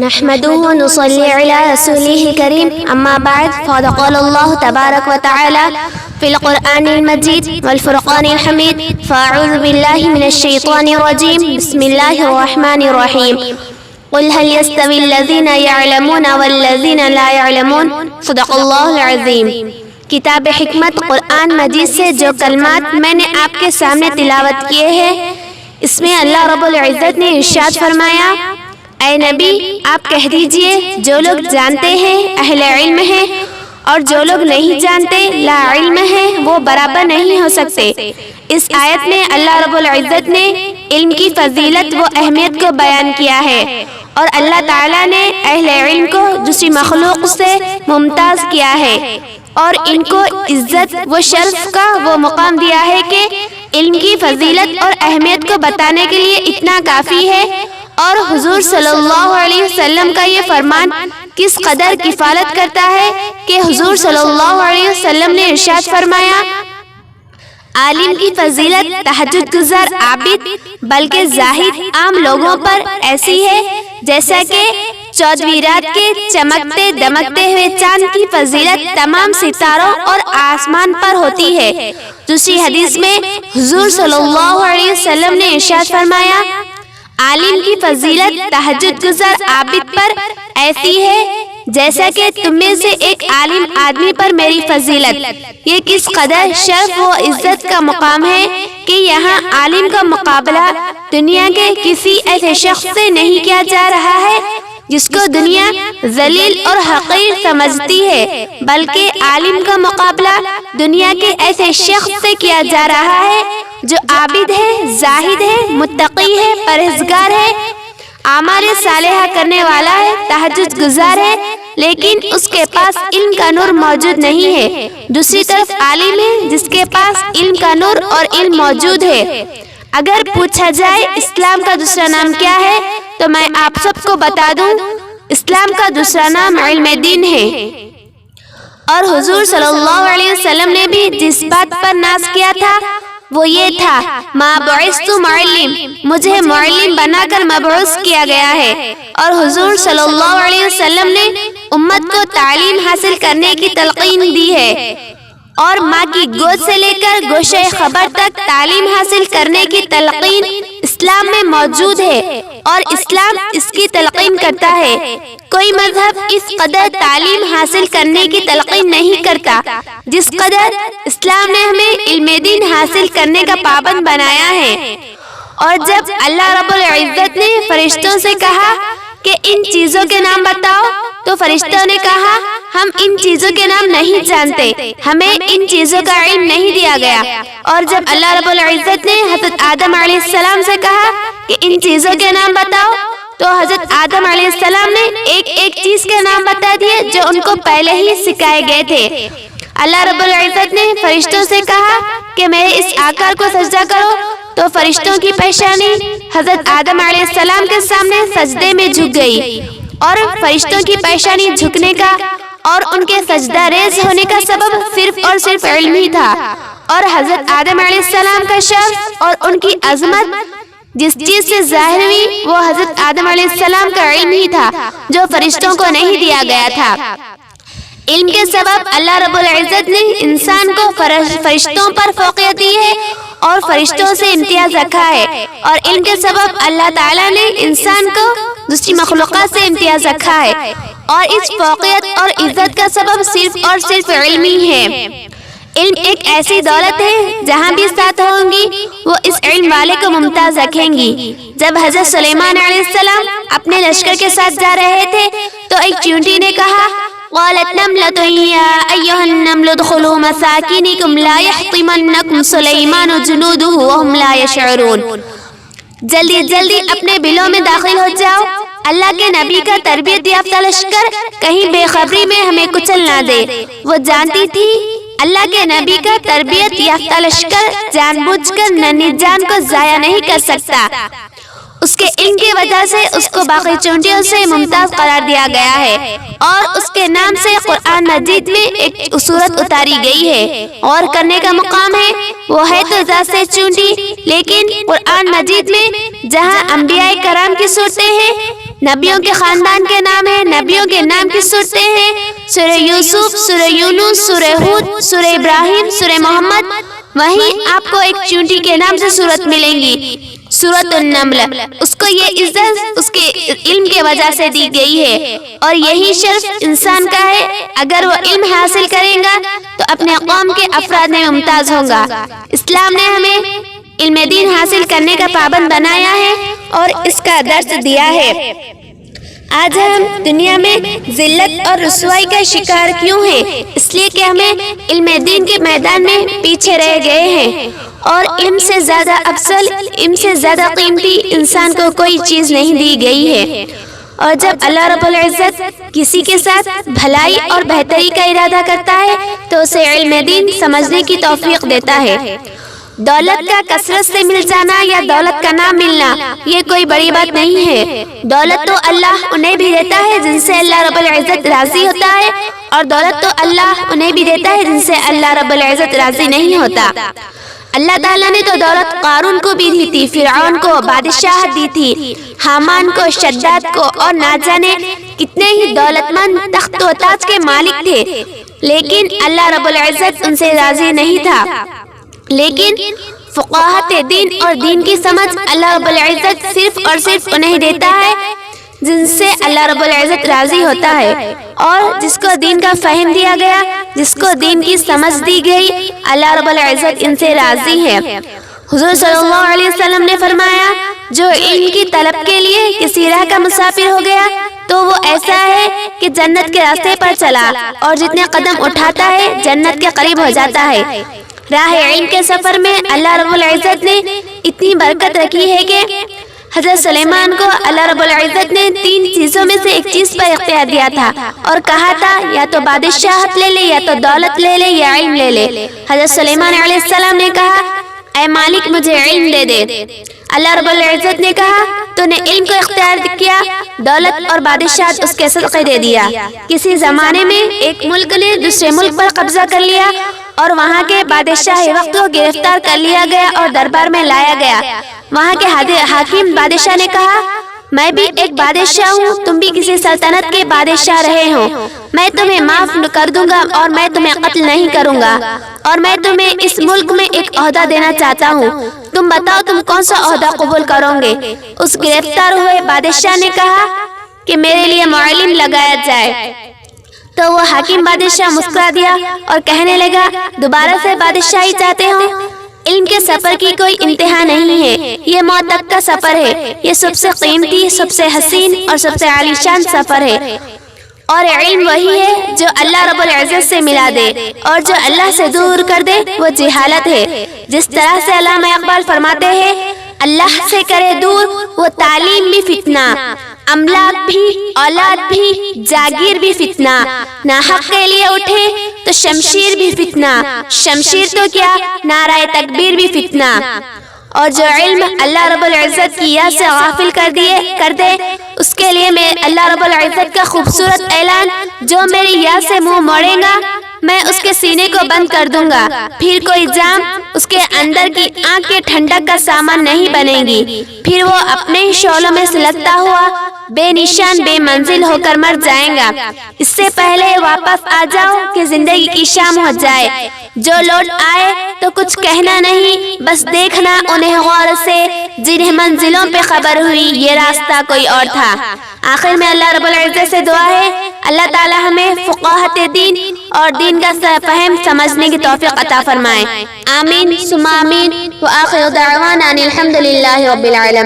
نحمده ونصلي على رسوله الكريم أما بعد فقد قال الله تبارك وتعالى في القرآن المجيد والفرقان الحميد فأعوذ بالله من الشيطان الرجيم بسم الله الرحمن الرحيم قل هل يستوي الذين يعلمون والذين لا يعلمون صدق الله العظيم۔ کتاب حکمت قرآن مجید سے جو کلمات میں نے آپ کے سامنے تلاوت کیے ہیں، اس میں اللہ رب العزت نے ارشاد فرمایا، اے نبی آپ کہہ دیجئے جو لوگ جانتے ہیں اہل علم ہیں اور جو لوگ نہیں جانتے لا علم ہیں وہ برابر نہیں ہو سکتے۔ اس آیت میں اللہ رب العزت نے علم کی فضیلت و اہمیت کو بیان کیا ہے، اور اللہ تعالیٰ نے اہل علم کو دوسری مخلوق سے ممتاز کیا ہے اور ان کو عزت و شرف کا وہ مقام دیا ہے کہ علم کی فضیلت اور اہمیت کو بتانے کے لیے اتنا کافی ہے۔ اور حضور صلی اللہ علیہ وسلم کا یہ فرمان کس قدر کفالت کرتا ہے کہ حضور صلی اللہ علیہ وسلم نے ارشاد فرمایا، عالم کی فضیلت تہجد گزار عابد بلکہ زاہد عام لوگوں پر ایسی ہے جیسا کہ چودھویں رات کے چمکتے دمکتے ہوئے چاند کی فضیلت تمام ستاروں اور آسمان پر ہوتی ہے۔ دوسری حدیث میں حضور صلی اللہ علیہ وسلم نے ارشاد فرمایا، عالم کی فضیلت تہجد گزار عابد پر ایسی ہے جیسا کہ تم میں سے ایک عالم آدمی پر میری فضیلت۔ یہ کس قدر شرف و عزت کا مقام ہے کہ یہاں عالم کا مقابلہ دنیا کے کسی ایسے شخص سے نہیں کیا جا رہا ہے جس کو دنیا ذلیل اور حقیر سمجھتی ہے، بلکہ عالم کا مقابلہ دنیا کے ایسے شخص سے کیا جا رہا ہے جو عابد ہے، زاہد ہے، متقی ہے، پرہیزگار ہے، اعمال صالحہ کرنے والا ہے، تہجد گزار ہے، لیکن اس کے پاس علم کا نور موجود نہیں ہے۔ دوسری طرف عالم ہے جس کے پاس علم کا نور اور علم موجود ہے۔ اگر پوچھا جائے اسلام کا دوسرا نام کیا ہے تو میں آپ سب کو بتا دوں، اسلام کا دوسرا نام علم دین ہے۔ اور حضور صلی اللہ علیہ وسلم نے بھی جس بات پر ناز کیا تھا وہ یہ تھا، ما بعثت معلم، مجھے معلم بنا کر مبعوث کیا گیا ہے۔ اور حضور صلی اللہ علیہ وسلم نے امت کو تعلیم حاصل کرنے کی تلقین دی ہے، اور ماں کی گود سے لے کر گوشہ خبر تک تعلیم حاصل کرنے کی تلقین اسلام میں موجود ہے، اور اسلام اس کی تلقین کرتا ہے۔ کوئی مذہب اس قدر تعلیم حاصل کرنے کی تلقین نہیں کرتا جس قدر اسلام نے ہمیں علم دین حاصل کرنے کا پابند بنایا ہے۔ اور جب اللہ رب العزت نے فرشتوں سے کہا کہ ان چیزوں کے نام بتاؤ تو فرشتوں نے کہا، ہم ان چیزوں کے نام نہیں جانتے، ہمیں ان چیزوں کا علم نہیں دیا گیا۔ اور جب اللہ رب العزت نے حضرت آدم علیہ السلام سے کہا کہ ان چیزوں کے نام بتاؤ تو حضرت آدم علیہ السلام نے ایک ایک چیز کے نام بتا دیے جو ان کو پہلے ہی سکھائے گئے تھے۔ اللہ رب العزت نے فرشتوں سے کہا کہ میرے اس آقا کو سجدہ کرو تو فرشتوں کی پیشانی حضرت آدم علیہ السلام کے سامنے سجدے میں جھک گئی، اور فرشتوں کی پیشانی جھکنے کا اور ان کے سجدہ ریز ہونے کا سبب صرف اور صرف علم ہی تھا۔ اور حضرت آدم علیہ السلام کا شرف اور ان کی عظمت جس چیز سے ظاہر ہوئی وہ حضرت آدم علیہ السلام کا علم ہی تھا جو فرشتوں کو نہیں دیا گیا تھا۔ علم کے سبب اللہ رب العزت نے انسان کو فرشتوں پر فوقیت دی ہے اور فرشتوں سے امتیاز رکھا ہے، اور علم کے سبب اللہ تعالیٰ نے انسان کو دوسری مخلوقات سے امتیاز رکھا ہے، اور اس فوقیت اور عزت کا سبب صرف اور صرف علم ہی ہے۔ علم ایک ایسی دولت ہے جہاں بھی ساتھ ہوں گی وہ اس علم والے کو ممتاز رکھیں گی۔ جب حضرت سلیمان علیہ السلام اپنے لشکر کے ساتھ جا رہے تھے تو ایک چیونٹی نے کہا، قالت نملة يا أيها النمل ادخلوا مساكنكم لا يحطمنكم سليمان وجنوده وهم لا يشعرون، جلدی جلدی اپنے بلوں میں داخل ہو جاؤ، اللہ کے نبی کا تربیت یافتہ لشکر کہیں بے خبری میں ہمیں کچل نہ دے۔ وہ جانتی تھی اللہ کے نبی کا تربیت یافتہ لشکر جان بوجھ کر ننھی جان کو ضائع نہیں کر سکتا، اس کے علم کی وجہ سے اس کو باقی چونٹیوں سے ممتاز قرار دیا گیا ہے، اور اس کے نام سے قرآن مجید میں ایک صورت اتاری گئی ہے۔ اور کرنے کا مقام ہے، وہ ہے تو ذات سے چونٹی، لیکن قرآن مجید میں جہاں انبیاء کرام کی صورتیں ہیں نبیوں کے خاندان کے نام ہیں، نبیوں کے نام کی صورتیں ہیں سورہ یوسف، سورہ یونس، سورہ ہود، سورہ ابراہیم، سورہ محمد۔ وہیں آپ کو ایک چونٹی کے نام سے صورت ملیں گی، سورۃ النمل۔ اس کو یہ عزت اس کے علم کے وجہ سے دی گئی ہے، اور یہی شرف انسان کا ہے۔ اگر وہ علم حاصل کرے گا تو اپنے قوم کے افراد میں ممتاز ہوگا۔ اسلام نے ہمیں علم دین حاصل کرنے کا پابند بنایا ہے اور اس کا درس دیا ہے۔ آج ہم دنیا میں ذلت اور رسوائی کا شکار کیوں ہیں؟ اس لیے کہ ہمیں علم دین کے میدان میں پیچھے رہ گئے ہیں، اور علم سے زیادہ افضل، علم سے زیادہ قیمتی انسان کو کوئی چیز نہیں دی گئی ہے۔ اور جب اللہ رب العزت کسی کے ساتھ بھلائی اور بہتری کا ارادہ کرتا ہے تو اسے علم دین سمجھنے کی توفیق دیتا ہے۔ دولت کا کثرت سے مل جانا یا دولت کا نہ ملنا یہ کوئی بڑی بات نہیں ہے۔ دولت تو اللہ انہیں بھی دیتا ہے جن سے اللہ رب العزت راضی ہوتا ہے، اور دولت تو اللہ انہیں بھی دیتا ہے جن سے اللہ رب العزت راضی نہیں ہوتا۔ اللہ تعالیٰ نے تو دولت قارون کو بھی دی تھی، فرعون کو بادشاہت دی تھی، حامان کو، شداد کو، اور نہ جانے کتنے ہی دولت مند تخت و تاج کے مالک تھے، لیکن اللہ رب العزت ان سے راضی نہیں تھا۔ لیکن فقاہت دین اور دین کی سمجھ اللہ رب العزت صرف اور صرف انہیں دیتا ہے جن سے اللہ رب العزت راضی ہوتا ہے، اور جس کو دین کا فہم دیا گیا، جس کو دین کی سمجھ دی گئی، اللہ رب العزت ان سے راضی ہے۔ حضور صلی اللہ علیہ وسلم نے فرمایا، جو علم کی طلب کے لیے کسی راہ کا مسافر ہو گیا تو وہ ایسا ہے کہ جنت کے راستے پر چلا، اور جتنے قدم اٹھاتا ہے جنت کے قریب ہو جاتا ہے۔ راہ علم کے سفر میں اللہ رب العزت نے اتنی برکت رکھی ہے کہ حضرت سلیمان کو اللہ رب العزت نے 3 چیزوں میں سے ایک چیز پر اختیار دیا تھا، اور کہا تھا یا تو بادشاہت لے لے، یا تو دولت لے لے، یا علم لے لے۔ حضرت سلیمان علیہ السلام نے کہا، اے مالک مجھے علم دے دے۔ اللہ رب العزت نے کہا، تو نے علم کو اختیار کیا، دولت اور بادشاہت اس کے صدقے دے دیا۔ کسی زمانے میں ایک ملک نے دوسرے ملک پر قبضہ کر لیا، اور وہاں کے بادشاہ وقت کو گرفتار کر لیا گیا اور دربار میں لایا گیا۔ وہاں کے حاکم بادشاہ نے کہا، میں بھی ایک بادشاہ ہوں، تم بھی کسی سلطنت کے بادشاہ رہے ہو، میں تمہیں معاف کر دوں گا اور میں تمہیں قتل نہیں کروں گا، اور میں تمہیں اس ملک میں ایک عہدہ دینا چاہتا ہوں، تم بتاؤ تم کون سا عہدہ قبول کرو گے؟ اس گرفتار ہوئے بادشاہ نے کہا کہ میرے لیے معلم لگایا جائے۔ تو وہ حاکم بادشاہ مسکرا دیا اور کہنے لگا، دوبارہ سے بادشاہی چاہتے ہو؟ علم کے سفر کی کوئی انتہا نہیں ہے، یہ موت تک کا سفر ہے، یہ سب سے قیمتی، سب سے حسین اور سب سے عالیشان سفر ہے۔ اور علم وہی ہے جو اللہ رب العزت سے ملا دے، اور جو اللہ سے دور کر دے وہ جہالت ہے۔ جس طرح سے علامہ اقبال فرماتے ہیں، اللہ سے کرے دور وہ تعلیم بھی فتنہ، املاک بھی، اولاد بھی، جاگیر بھی فتنہ، ناحق کے لیے اٹھے تو شمشیر بھی فتنہ، شمشیر تو کیا نعرہ تکبیر بھی فتنہ۔ اور جو علم اللہ رب العزت کی یاد سے غافل کر دے اس کے لیے میں اللہ رب العزت کا خوبصورت اعلان، جو میری یاد سے منہ موڑے گا میں اس کے سینے کو بند کر دوں گا، پھر کوئی جام اس کے اندر کی آنکھ کے ٹھنڈک کا سامان نہیں بنے گی، پھر وہ اپنے ہی شعلوں میں سلگتا ہوا بے نشان بے منزل ہو کر مر جائے گا۔ اس سے پہلے واپس آ جاؤ کہ زندگی کی شام ہو جائے، جو لوٹ آئے تو کچھ کہنا نہیں، بس دیکھنا انہیں غور سے، جنہیں منزلوں پہ خبر ہوئی یہ راستہ کوئی اور تھا۔ آخر میں اللہ رب العزت سے دعا ہے، اللہ تعالی ہمیں فقاہت دین اور دین کا فہم سمجھنے کی توفیق عطا فرمائے۔ آمین ثم آمین، وآخر دعوانا ان الحمد للہ رب العالمین۔